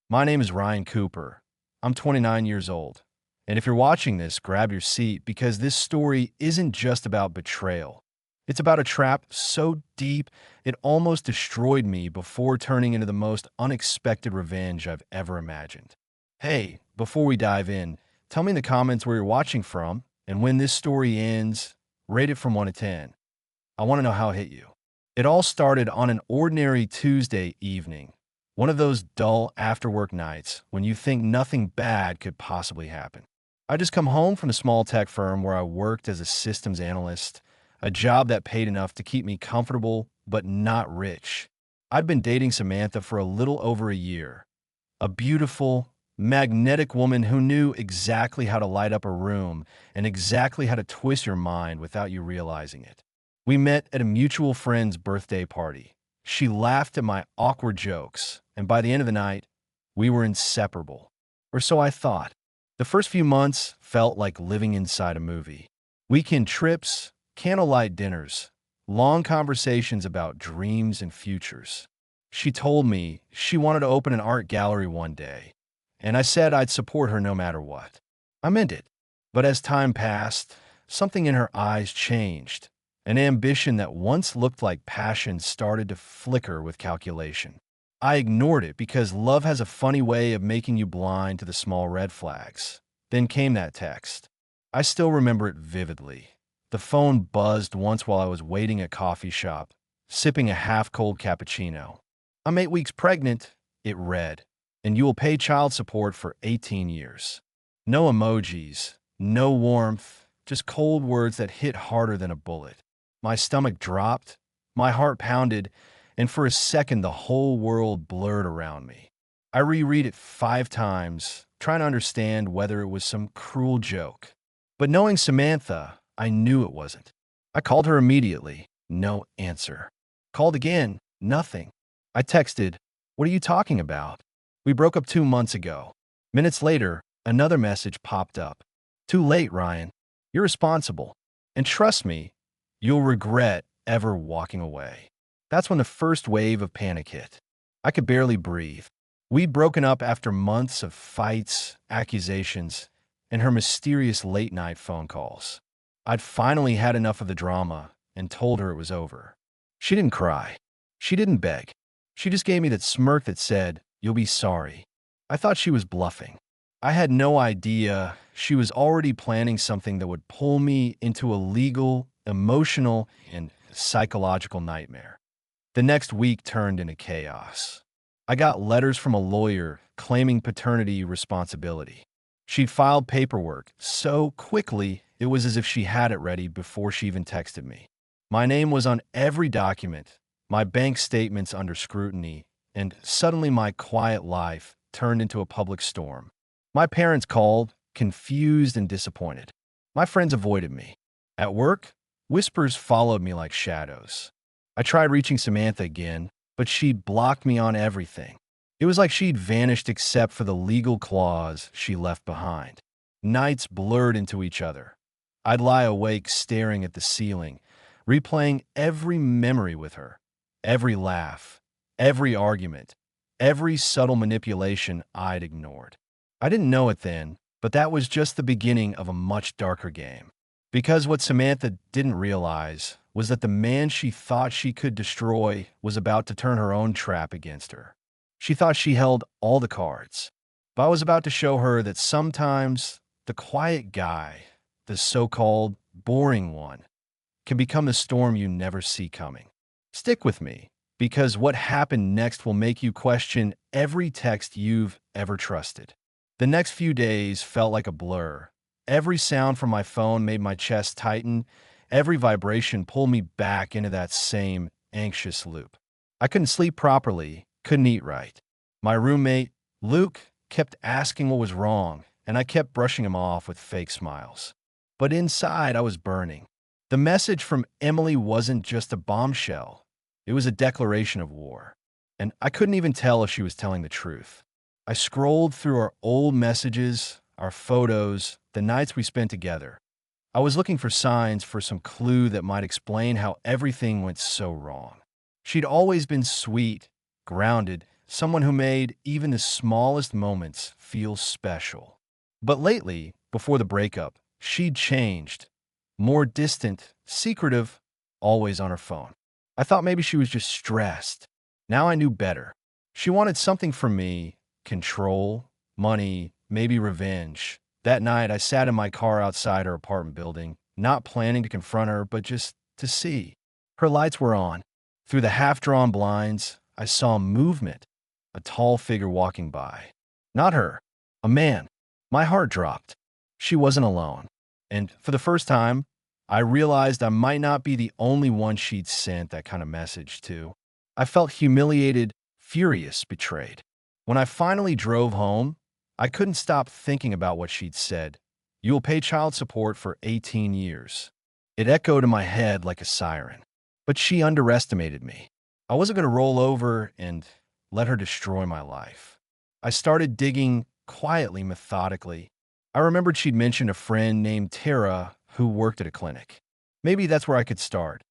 My name is Ryan Cooper. I'm 29 years old. And if you're watching this, grab your seat because this story isn't just about betrayal. It's about a trap so deep it almost destroyed me before turning into the most unexpected revenge I've ever imagined. Hey, before we dive in, tell me in the comments where you're watching from, and when this story ends, rate it from 1 to 10. I want to know how it hit you. It all started on an ordinary Tuesday evening, one of those dull after-work nights when you think nothing bad could possibly happen. I just come home from a small tech firm where I worked as a systems analyst, a job that paid enough to keep me comfortable but not rich. I'd been dating Samantha for a little over a year, a beautiful, magnetic woman who knew exactly how to light up a room and exactly how to twist your mind without you realizing it. We met at a mutual friend's birthday party. She laughed at my awkward jokes, and by the end of the night, we were inseparable. Or so I thought. The first few months felt like living inside a movie. Weekend trips, candlelight dinners, long conversations about dreams and futures. She told me she wanted to open an art gallery one day, and I said I'd support her no matter what. I meant it. But as time passed, something in her eyes changed. An ambition that once looked like passion started to flicker with calculation. I ignored it because love has a funny way of making you blind to the small red flags. Then came that text. I still remember it vividly. The phone buzzed once while I was waiting at a coffee shop, sipping a half-cold cappuccino. "I'm 8 weeks pregnant," it read, "and you will pay child support for 18 years. No emojis, no warmth, just cold words that hit harder than a bullet. My stomach dropped, my heart pounded, and for a second the whole world blurred around me. I reread it 5 times, trying to understand whether it was some cruel joke. But knowing Samantha, I knew it wasn't. I called her immediately. No answer. Called again. Nothing. I texted, "What are you talking about? We broke up 2 months ago." Minutes later, another message popped up. "Too late, Ryan. You're responsible. And trust me, you'll regret ever walking away." That's when the first wave of panic hit. I could barely breathe. We'd broken up after months of fights, accusations, and her mysterious late-night phone calls. I'd finally had enough of the drama and told her it was over. She didn't cry. She didn't beg. She just gave me that smirk that said, "You'll be sorry." I thought she was bluffing. I had no idea she was already planning something that would pull me into a legal, emotional, and psychological nightmare. The next week turned into chaos. I got letters from a lawyer claiming paternity responsibility. She'd filed paperwork so quickly it was as if she had it ready before she even texted me. My name was on every document, my bank statements under scrutiny, and suddenly my quiet life turned into a public storm. My parents called, confused and disappointed. My friends avoided me. At work, whispers followed me like shadows. I tried reaching Samantha again, but she'd blocked me on everything. It was like she'd vanished except for the legal clause she left behind. Nights blurred into each other. I'd lie awake staring at the ceiling, replaying every memory with her, every laugh, every argument, every subtle manipulation I'd ignored. I didn't know it then, but that was just the beginning of a much darker game. Because what Samantha didn't realize was that the man she thought she could destroy was about to turn her own trap against her. She thought she held all the cards, but I was about to show her that sometimes the quiet guy, the so-called boring one, can become the storm you never see coming. Stick with me, because what happened next will make you question every text you've ever trusted. The next few days felt like a blur. Every sound from my phone made my chest tighten. Every vibration pulled me back into that same anxious loop. I couldn't sleep properly, couldn't eat right. My roommate, Luke, kept asking what was wrong, and I kept brushing him off with fake smiles. But inside, I was burning. The message from Emily wasn't just a bombshell. It was a declaration of war. And I couldn't even tell if she was telling the truth. I scrolled through our old messages, our photos, the nights we spent together. I was looking for signs, for some clue that might explain how everything went so wrong. She'd always been sweet, grounded, someone who made even the smallest moments feel special. But lately, before the breakup, she'd changed. More distant, secretive, always on her phone. I thought maybe she was just stressed. Now I knew better. She wanted something from me: control, money, maybe revenge. That night, I sat in my car outside her apartment building, not planning to confront her, but just to see. Her lights were on. Through the half-drawn blinds, I saw movement, a tall figure walking by. Not her, a man. My heart dropped. She wasn't alone. And for the first time, I realized I might not be the only one she'd sent that kind of message to. I felt humiliated, furious, betrayed. When I finally drove home, I couldn't stop thinking about what she'd said. "You will pay child support for 18 years. It echoed in my head like a siren. But she underestimated me. I wasn't going to roll over and let her destroy my life. I started digging quietly, methodically. I remembered she'd mentioned a friend named Tara who worked at a clinic. Maybe that's where I could start.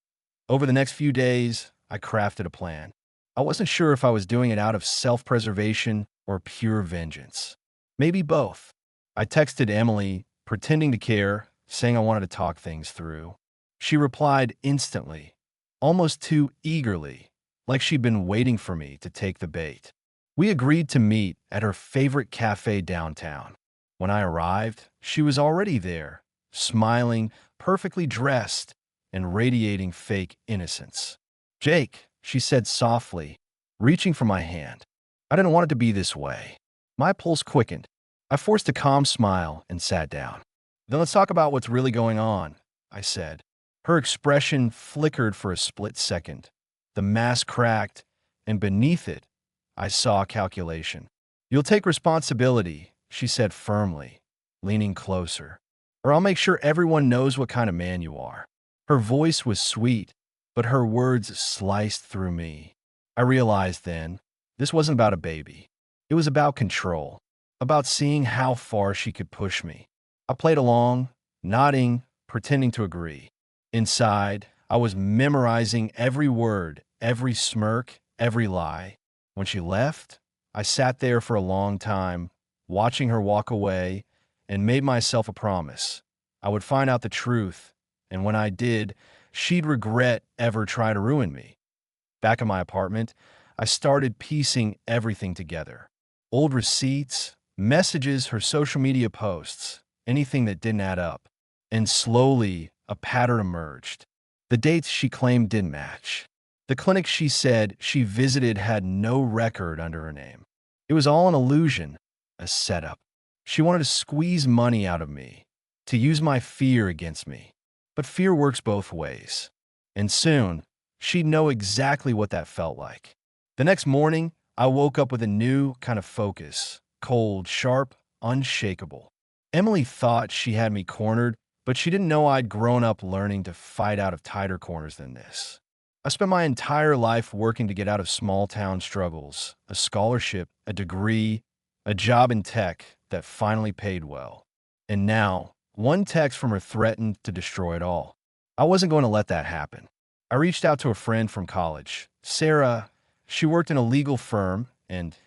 Over the next few days, I crafted a plan. I wasn't sure if I was doing it out of self-preservation or pure vengeance. Maybe both. I texted Emily, pretending to care, saying I wanted to talk things through. She replied instantly, almost too eagerly, like she'd been waiting for me to take the bait. We agreed to meet at her favorite cafe downtown. When I arrived, she was already there, smiling, perfectly dressed, and radiating fake innocence. "Jake," she said softly, reaching for my hand. I didn't want it to be this way. My pulse quickened. I forced a calm smile and sat down. "Then let's talk about what's really going on," I said. Her expression flickered for a split second. The mask cracked, and beneath it, I saw a calculation. "You'll take responsibility," she said firmly, leaning closer, "or I'll make sure everyone knows what kind of man you are." Her voice was sweet, but her words sliced through me. I realized then, this wasn't about a baby. It was about control, about seeing how far she could push me. I played along, nodding, pretending to agree. Inside, I was memorizing every word, every smirk, every lie. When she left, I sat there for a long time, watching her walk away, and made myself a promise. I would find out the truth, and when I did, she'd regret ever trying to ruin me. Back in my apartment, I started piecing everything together. Old receipts, messages, her social media posts, anything that didn't add up. And slowly, a pattern emerged. The dates she claimed didn't match. The clinic she said she visited had no record under her name. It was all an illusion, a setup. She wanted to squeeze money out of me, to use my fear against me. But fear works both ways. And soon, she'd know exactly what that felt like. The next morning, I woke up with a new kind of focus. Cold, sharp, unshakable. Emily thought she had me cornered, but she didn't know I'd grown up learning to fight out of tighter corners than this. I spent my entire life working to get out of small-town struggles, a scholarship, a degree, a job in tech that finally paid well. And now, one text from her threatened to destroy it all. I wasn't going to let that happen. I reached out to a friend from college, Sarah. She worked in a legal firm, and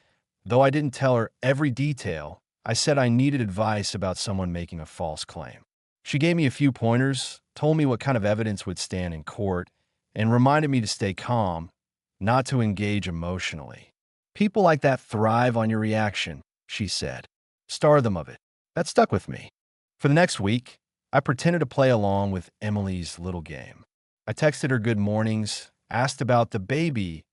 though I didn't tell her every detail, I said I needed advice about someone making a false claim. She gave me a few pointers, told me what kind of evidence would stand in court, and reminded me to stay calm, not to engage emotionally. "People like that thrive on your reaction," she said. "Starve them of it." That stuck with me. For the next week, I pretended to play along with Emily's little game. I texted her good mornings, asked about the baby,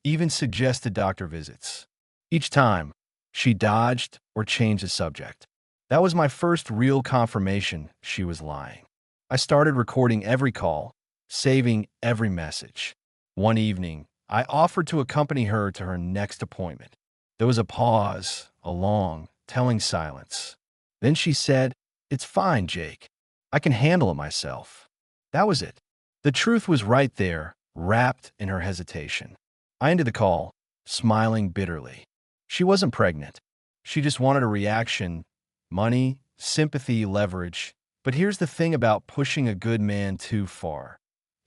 even suggested doctor visits. Each time, she dodged or changed the subject. That was my first real confirmation she was lying. I started recording every call, saving every message. One evening, I offered to accompany her to her next appointment. There was a pause, a long, telling silence. Then she said, "It's fine, Jake. I can handle it myself." That was it. The truth was right there, wrapped in her hesitation. I ended the call, smiling bitterly. She wasn't pregnant. She just wanted a reaction, money, sympathy, leverage. But here's the thing about pushing a good man too far.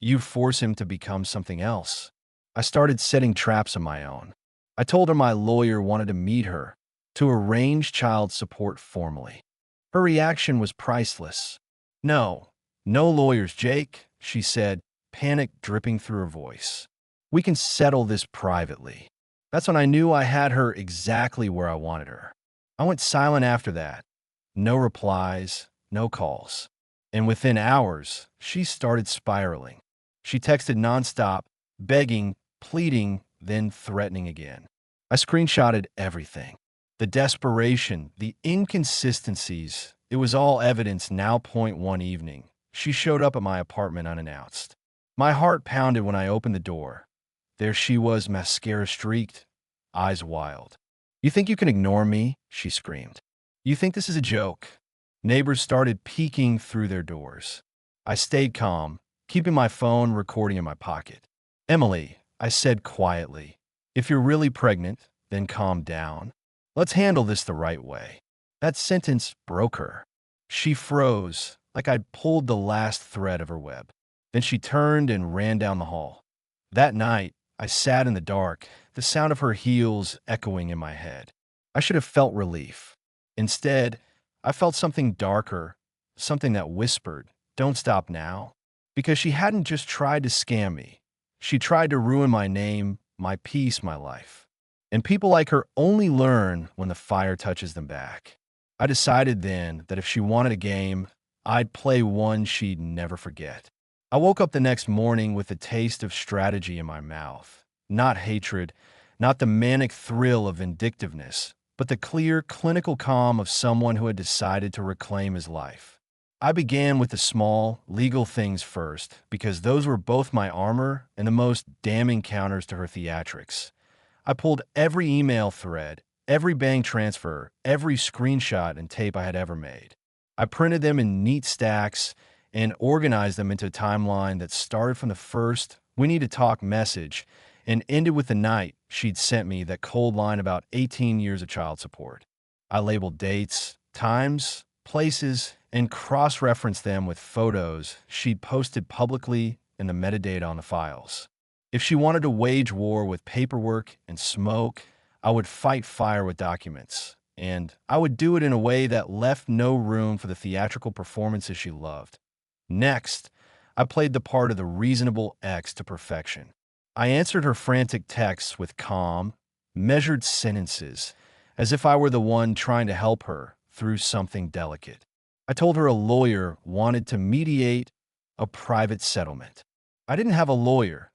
You force him to become something else. I started setting traps of my own. I told her my lawyer wanted to meet her to arrange child support formally. Her reaction was priceless. No, no lawyers, Jake, she said, panic dripping through her voice. We can settle this privately. That's when I knew I had her exactly where I wanted her. I went silent after that. No replies, no calls. And within hours, she started spiraling. She texted nonstop, begging, pleading, then threatening again. I screenshotted everything. The desperation, the inconsistencies, it was all evidence now. Point one evening, she showed up at my apartment unannounced. My heart pounded when I opened the door. There she was, mascara streaked, eyes wild. You think you can ignore me? She screamed. You think this is a joke? Neighbors started peeking through their doors. I stayed calm, keeping my phone recording in my pocket. Emily, I said quietly, if you're really pregnant, then calm down. Let's handle this the right way. That sentence broke her. She froze, like I'd pulled the last thread of her web. Then she turned and ran down the hall. That night, I sat in the dark, the sound of her heels echoing in my head. I should have felt relief. Instead, I felt something darker, something that whispered, "Don't stop now." Because she hadn't just tried to scam me. She tried to ruin my name, my peace, my life. And people like her only learn when the fire touches them back. I decided then that if she wanted a game, I'd play one she'd never forget. I woke up the next morning with a taste of strategy in my mouth. Not hatred, not the manic thrill of vindictiveness, but the clear, clinical calm of someone who had decided to reclaim his life. I began with the small, legal things first, because those were both my armor and the most damning counters to her theatrics. I pulled every email thread, every bank transfer, every screenshot and tape I had ever made. I printed them in neat stacks and organized them into a timeline that started from the first "we need to talk" message and ended with the night she'd sent me that cold line about 18 years of child support. I labeled dates, times, places, and cross-referenced them with photos she'd posted publicly and the metadata on the files. If she wanted to wage war with paperwork and smoke, I would fight fire with documents. And I would do it in a way that left no room for the theatrical performances she loved. Next, I played the part of the reasonable ex to perfection. I answered her frantic texts with calm, measured sentences, as if I were the one trying to help her through something delicate. I told her a lawyer wanted to mediate a private settlement. I didn't have a lawyer,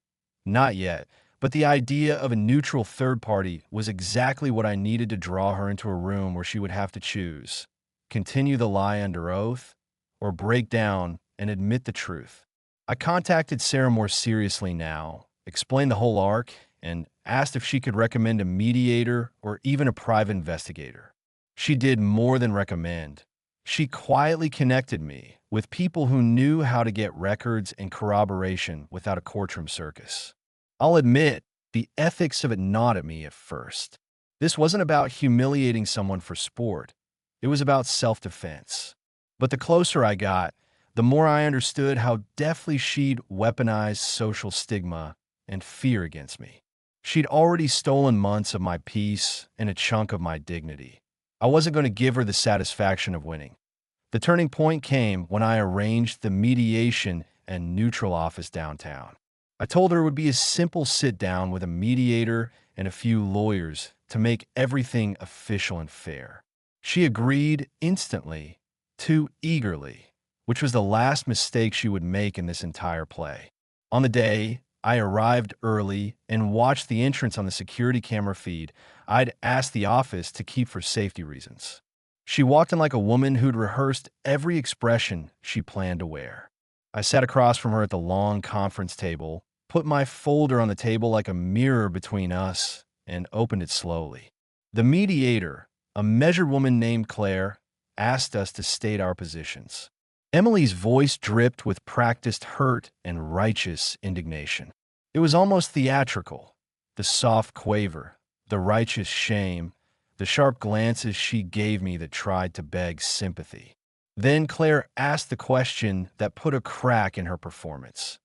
not yet, but the idea of a neutral third party was exactly what I needed to draw her into a room where she would have to choose: continue the lie under oath, or break down and admit the truth. I contacted Sarah more seriously now, explained the whole arc, and asked if she could recommend a mediator or even a private investigator. She did more than recommend. She quietly connected me with people who knew how to get records and corroboration without a courtroom circus. I'll admit, the ethics of it gnawed at me at first. This wasn't about humiliating someone for sport. It was about self-defense. But the closer I got, the more I understood how deftly she'd weaponized social stigma and fear against me. She'd already stolen months of my peace and a chunk of my dignity. I wasn't going to give her the satisfaction of winning. The turning point came when I arranged the mediation and neutral office downtown. I told her it would be a simple sit-down with a mediator and a few lawyers to make everything official and fair. She agreed instantly, too eagerly, which was the last mistake she would make in this entire play. On the day, I arrived early and watched the entrance on the security camera feed I'd asked the office to keep for safety reasons. She walked in like a woman who'd rehearsed every expression she planned to wear. I sat across from her at the long conference table, put my folder on the table like a mirror between us, and opened it slowly. The mediator, a measured woman named Claire, asked us to state our positions. Emily's voice dripped with practiced hurt and righteous indignation. It was almost theatrical, the soft quaver, the righteous shame, the sharp glances she gave me that tried to beg sympathy. Then Claire asked the question that put a crack in her performance.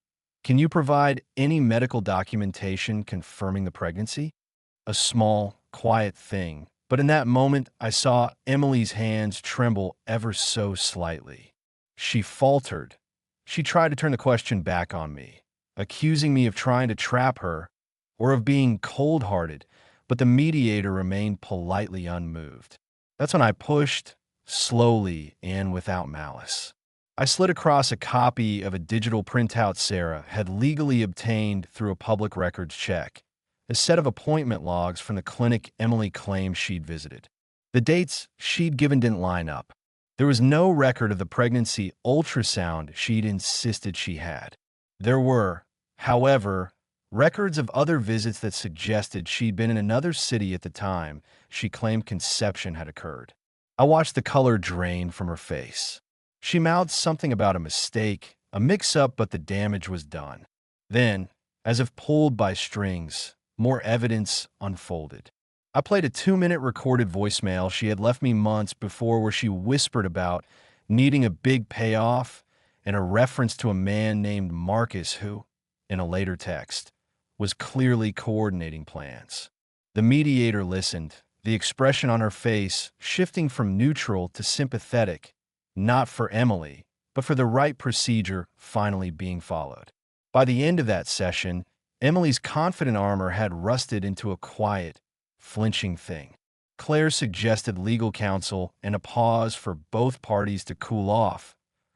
Can you provide any medical documentation confirming the pregnancy? a small, quiet thing. But in that moment, I saw Emily's hands tremble ever so slightly. She faltered. She tried to turn the question back on me, accusing me of trying to trap her or of being cold-hearted, but the mediator remained politely unmoved. That's when I pushed, slowly and without malice. I slid across a copy of a digital printout Sarah had legally obtained through a public records check, a set of appointment logs from the clinic Emily claimed she'd visited. The dates she'd given didn't line up. There was no record of the pregnancy ultrasound she'd insisted she had. There were, however, records of other visits that suggested she'd been in another city at the time she claimed conception had occurred. I watched the color drain from her face. She mouthed something about a mistake, a mix-up, but the damage was done. Then, as if pulled by strings, more evidence unfolded. I played a 2-minute recorded voicemail she had left me months before where she whispered about needing a big payoff and a reference to a man named Marcus who, in a later text, was clearly coordinating plans. The mediator listened, the expression on her face shifting from neutral to sympathetic, not for Emily, but for the right procedure finally being followed. By the end of that session, Emily's confident armor had rusted into a quiet, flinching thing. Claire suggested legal counsel and a pause for both parties to cool off,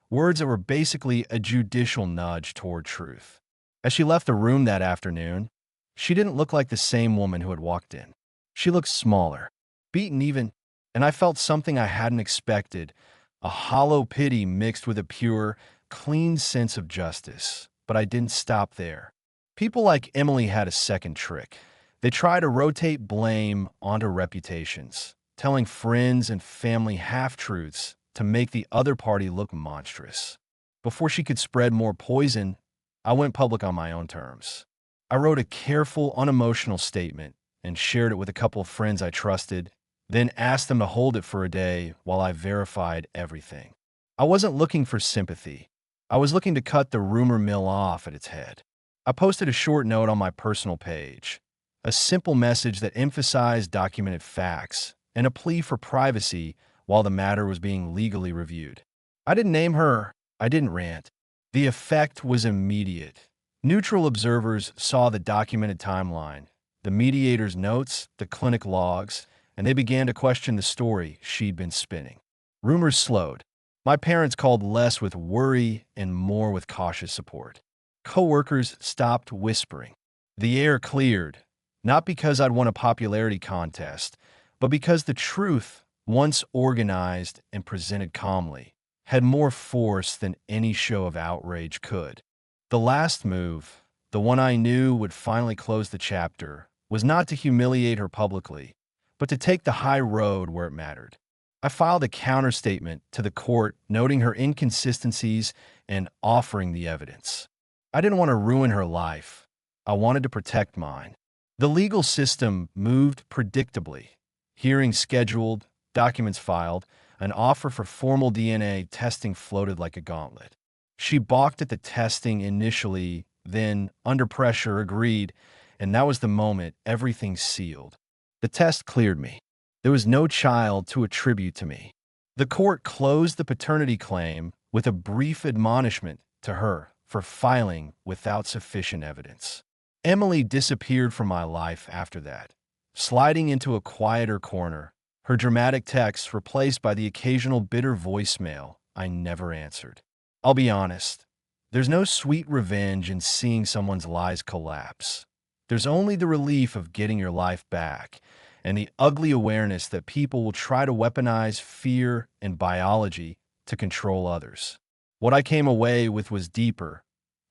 words that were basically a judicial nudge toward truth. As she left the room that afternoon, she didn't look like the same woman who had walked in. She looked smaller, beaten even, and I felt something I hadn't expected, a hollow pity mixed with a pure, clean sense of justice. But I didn't stop there. People like Emily had a second trick. They try to rotate blame onto reputations, telling friends and family half-truths to make the other party look monstrous. Before she could spread more poison, I went public on my own terms. I wrote a careful, unemotional statement and shared it with a couple of friends I trusted, then asked them to hold it for a day while I verified everything. I wasn't looking for sympathy. I was looking to cut the rumor mill off at its head. I posted a short note on my personal page, a simple message that emphasized documented facts and a plea for privacy while the matter was being legally reviewed. I didn't name her. I didn't rant. The effect was immediate. Neutral observers saw the documented timeline, the mediator's notes, the clinic logs, and they began to question the story she'd been spinning. Rumors slowed. My parents called less with worry and more with cautious support. Coworkers stopped whispering. The air cleared, not because I'd won a popularity contest, but because the truth, once organized and presented calmly, had more force than any show of outrage could. The last move, the one I knew would finally close the chapter, was not to humiliate her publicly, but to take the high road where it mattered. I filed a counterstatement to the court noting her inconsistencies and offering the evidence. I didn't want to ruin her life. I wanted to protect mine. The legal system moved predictably. Hearings scheduled, documents filed, an offer for formal DNA testing floated like a gauntlet. She balked at the testing initially, then, under pressure, agreed, and that was the moment everything sealed. The test cleared me. There was no child to attribute to me. The court closed the paternity claim with a brief admonishment to her for filing without sufficient evidence. Emily disappeared from my life after that, sliding into a quieter corner, her dramatic texts replaced by the occasional bitter voicemail I never answered. I'll be honest, there's no sweet revenge in seeing someone's lies collapse. There's only the relief of getting your life back, and the ugly awareness that people will try to weaponize fear and biology to control others. What I came away with was deeper,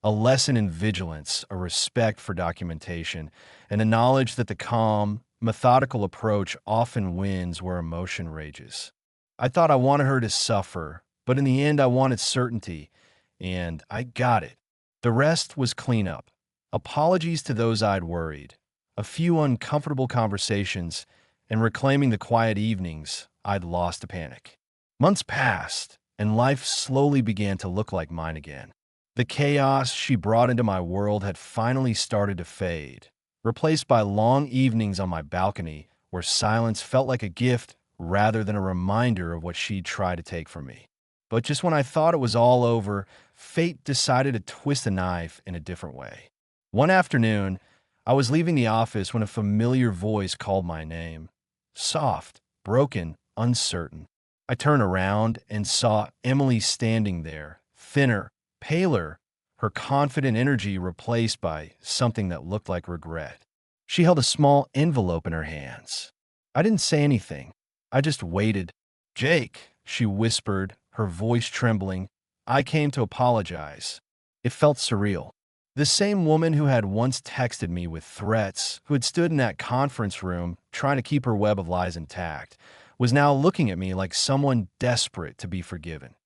a lesson in vigilance, a respect for documentation, and a knowledge that the calm, methodical approach often wins where emotion rages. I thought I wanted her to suffer, but in the end I wanted certainty, and I got it. The rest was cleanup. Apologies to those I'd worried, a few uncomfortable conversations, and reclaiming the quiet evenings I'd lost to panic. Months passed, and life slowly began to look like mine again. The chaos she brought into my world had finally started to fade, replaced by long evenings on my balcony where silence felt like a gift rather than a reminder of what she'd tried to take from me. But just when I thought it was all over, fate decided to twist the knife in a different way. One afternoon, I was leaving the office when a familiar voice called my name. Soft, broken, uncertain. I turned around and saw Emily standing there, thinner, paler, her confident energy replaced by something that looked like regret. She held a small envelope in her hands. I didn't say anything. I just waited. Jake, she whispered, her voice trembling, I came to apologize. It felt surreal. The same woman who had once texted me with threats, who had stood in that conference room trying to keep her web of lies intact, was now looking at me like someone desperate to be forgiven.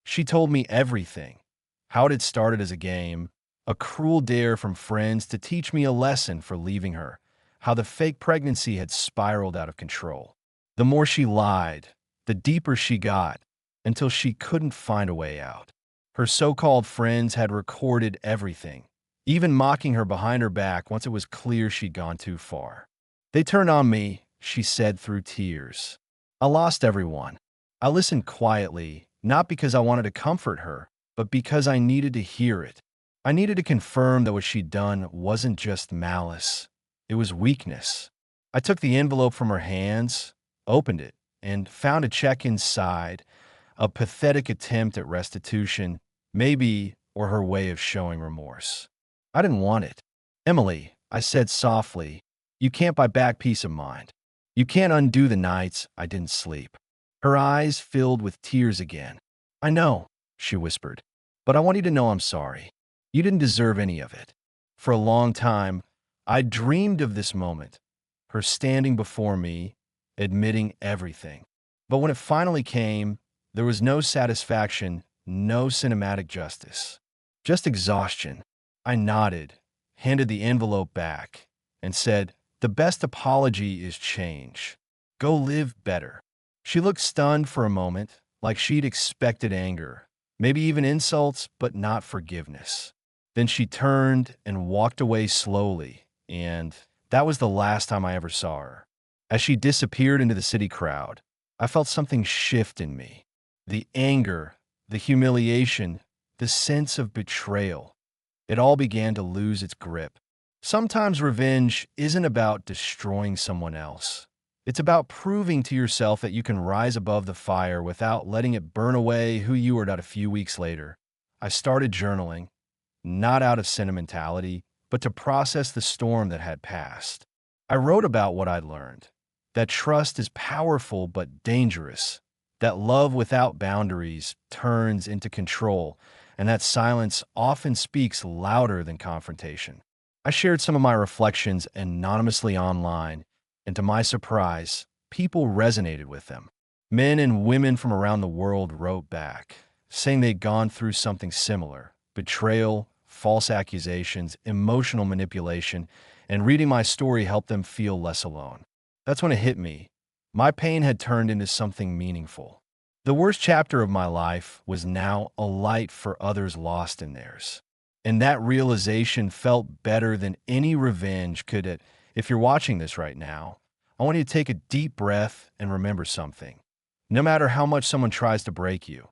She told me everything. How it had started as a game, a cruel dare from friends to teach me a lesson for leaving her, how the fake pregnancy had spiraled out of control. The more she lied, the deeper she got, until she couldn't find a way out. Her so-called friends had recorded everything, even mocking her behind her back once it was clear she'd gone too far. They turned on me, she said through tears. I lost everyone. I listened quietly, not because I wanted to comfort her, but because I needed to hear it. I needed to confirm that what she'd done wasn't just malice. It was weakness. I took the envelope from her hands, opened it, and found a check inside, a pathetic attempt at restitution, maybe, or her way of showing remorse. I didn't want it. Emily, I said softly, you can't buy back peace of mind. You can't undo the nights I didn't sleep. Her eyes filled with tears again. I know, she whispered, but I want you to know I'm sorry. You didn't deserve any of it. For a long time, I dreamed of this moment, her standing before me, admitting everything. But when it finally came, there was no satisfaction, no cinematic justice, just exhaustion. I nodded, handed the envelope back, and said, the best apology is change. Go live better. She looked stunned for a moment, like she'd expected anger, maybe even insults, but not forgiveness. Then she turned and walked away slowly, and that was the last time I ever saw her. As she disappeared into the city crowd, I felt something shift in me. The anger, the humiliation, the sense of betrayal. It all began to lose its grip. Sometimes revenge isn't about destroying someone else. It's about proving to yourself that you can rise above the fire without letting it burn away who you were a few weeks later. I started journaling, not out of sentimentality, but to process the storm that had passed. I wrote about what I'd learned, that trust is powerful but dangerous, that love without boundaries turns into control, and that silence often speaks louder than confrontation. I shared some of my reflections anonymously online, and to my surprise, people resonated with them. Men and women from around the world wrote back, saying they'd gone through something similar: betrayal, false accusations, emotional manipulation, and reading my story helped them feel less alone. That's when it hit me. My pain had turned into something meaningful. The worst chapter of my life was now a light for others lost in theirs. And that realization felt better than any revenge could. If you're watching this right now, I want you to take a deep breath and remember something. No matter how much someone tries to break you,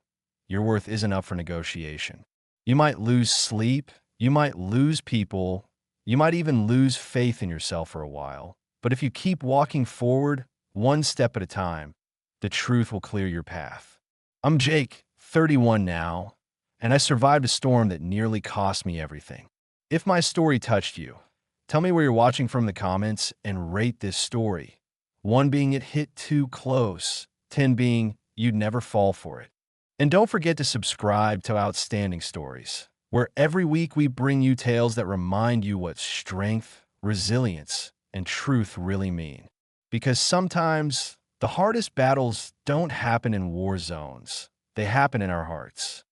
your worth isn't up for negotiation. You might lose sleep, you might lose people, you might even lose faith in yourself for a while. But if you keep walking forward, one step at a time, the truth will clear your path. I'm Jake, 31 now, and I survived a storm that nearly cost me everything. If my story touched you, tell me where you're watching from in the comments and rate this story. 1 being it hit too close, 10 being you'd never fall for it. And don't forget to subscribe to Outstanding Stories, where every week we bring you tales that remind you what strength, resilience, and truth really mean. Because sometimes the hardest battles don't happen in war zones. They happen in our hearts.